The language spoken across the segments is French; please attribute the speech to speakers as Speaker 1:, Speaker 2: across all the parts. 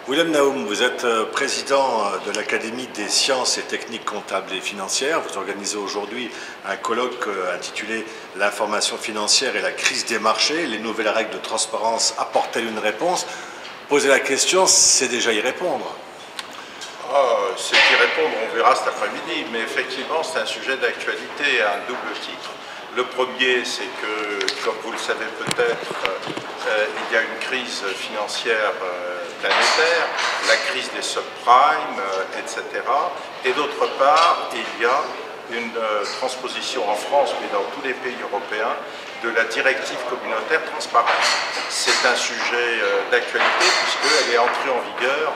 Speaker 1: William Naoum, vous êtes président de l'Académie des sciences et techniques comptables et financières. Vous organisez aujourd'hui un colloque intitulé « L'information financière et la crise des marchés. Les nouvelles règles de transparence apportent-elles une réponse ?» Poser la question, c'est déjà y répondre.
Speaker 2: C'est y répondre, on verra cet après-midi, mais effectivement c'est un sujet d'actualité à un double titre. Le premier, c'est que, comme vous le savez peut-être, il y a une crise financière planétaire, la crise des subprimes, etc. Et d'autre part, il y a une transposition en France, mais dans tous les pays européens, de la directive communautaire transparence. C'est un sujet d'actualité puisqu'elle est entrée en vigueur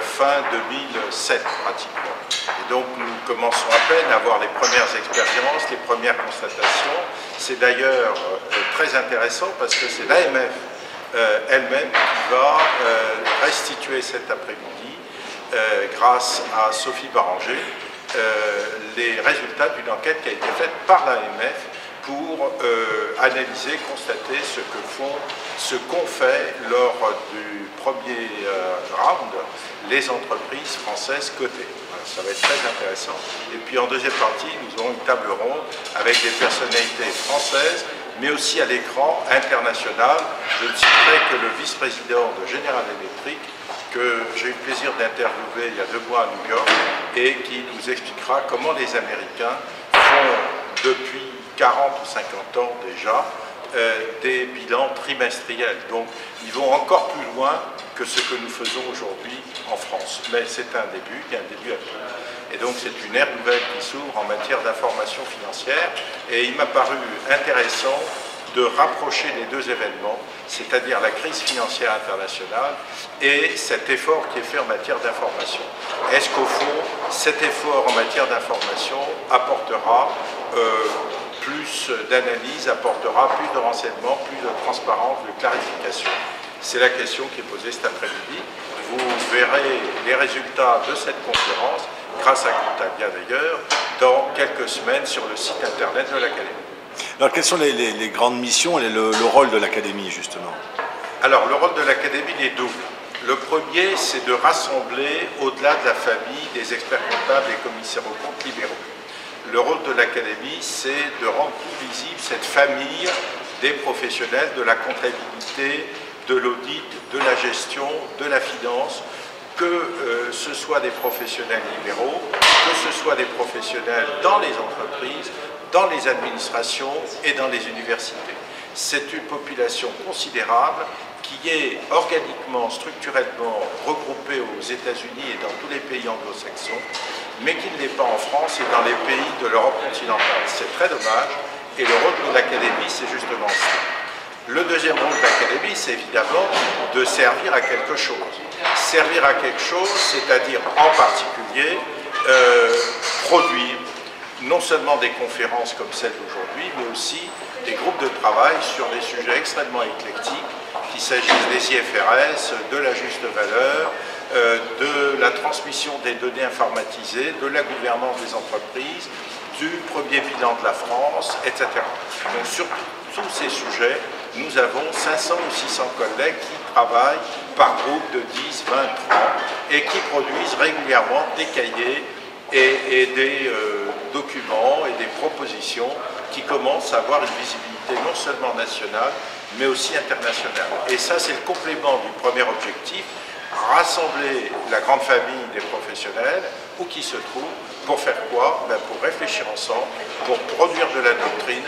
Speaker 2: fin 2007 pratiquement. Et donc nous commençons à peine à avoir les premières expériences, les premières constatations. C'est d'ailleurs très intéressant parce que c'est l'AMF elle-même qui va restituer cet après-midi, grâce à Sophie Baranger, les résultats d'une enquête qui a été faite par l'AMF pour analyser, constater ce qu'ont fait lors du premier round les entreprises françaises cotées. Voilà, ça va être très intéressant. Et puis en deuxième partie, nous aurons une table ronde avec des personnalités françaises, mais aussi à l'écran international. Je ne citerai que le vice-président de General Electric, que j'ai eu le plaisir d'interviewer il y a 2 mois à New York, et qui nous expliquera comment les Américains font depuis 40 ou 50 ans déjà des bilans trimestriels. Donc ils vont encore plus loin que ce que nous faisons aujourd'hui en France. Mais c'est un début, il y a un début à tout. Et donc c'est une ère nouvelle qui s'ouvre en matière d'information financière, et il m'a paru intéressant de rapprocher les deux événements, c'est-à-dire la crise financière internationale et cet effort qui est fait en matière d'information. Est-ce qu'au fond, cet effort en matière d'information apportera plus d'analyse, apportera plus de renseignements, plus de transparence, de clarification? C'est la question qui est posée cet après-midi. Vous verrez les résultats de cette conférence, grâce à Contaglia d'ailleurs, dans quelques semaines sur le site internet de l'Académie.
Speaker 1: Alors quelles sont les grandes missions et le rôle de l'Académie justement?
Speaker 2: Alors le rôle de l'Académie est double. Le premier, c'est de rassembler au-delà de la famille des experts comptables et commissaires aux comptes libéraux. Le rôle de l'Académie, c'est de rendre plus visible cette famille des professionnels de la comptabilité, de l'audit, de la gestion, de la finance, que ce soit des professionnels libéraux, que ce soit des professionnels dans les entreprises, dans les administrations et dans les universités. C'est une population considérable qui est organiquement, structurellement regroupée aux États-Unis et dans tous les pays anglo-saxons, mais qui ne l'est pas en France et dans les pays de l'Europe continentale. C'est très dommage, et le rôle de l'Académie, c'est justement ça. Le deuxième rôle de l'Académie, c'est évidemment de servir à quelque chose. Servir à quelque chose, c'est-à-dire en particulier produire non seulement des conférences comme celle d'aujourd'hui, mais aussi des groupes de travail sur des sujets extrêmement éclectiques, qu'il s'agisse des IFRS, de la juste valeur, de la transmission des données informatisées, de la gouvernance des entreprises, du premier bilan de la France, etc. Donc sur tous ces sujets, nous avons 500 ou 600 collègues qui travaillent par groupe de 10, 20, 30 et qui produisent régulièrement des cahiers et des documents et des propositions qui commencent à avoir une visibilité non seulement nationale, mais aussi internationale. Et ça, c'est le complément du premier objectif, rassembler la grande famille des professionnels, où qu'ils se trouvent, pour faire quoi? Pour réfléchir ensemble, pour produire de la doctrine,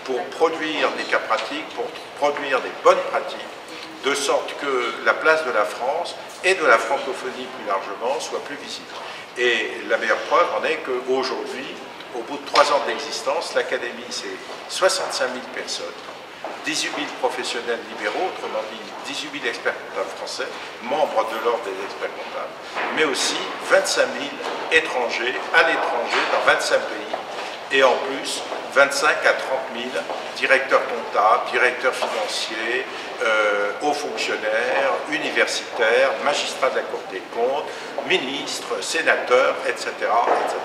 Speaker 2: pour produire des cas pratiques, pour produire des bonnes pratiques, de sorte que la place de la France et de la francophonie plus largement soit plus visible. Et la meilleure preuve en est qu'aujourd'hui, au bout de 3 ans d'existence, l'Académie, c'est 65 000 personnes, 18 000 professionnels libéraux, autrement dit 18 000 experts comptables français, membres de l'ordre des experts comptables, mais aussi 25 000 étrangers, à l'étranger, dans 25 pays, et en plus 25 à 30 000 directeurs comptables, directeurs financiers, hauts fonctionnaires, universitaires, magistrats de la Cour des comptes, ministres, sénateurs, etc., etc.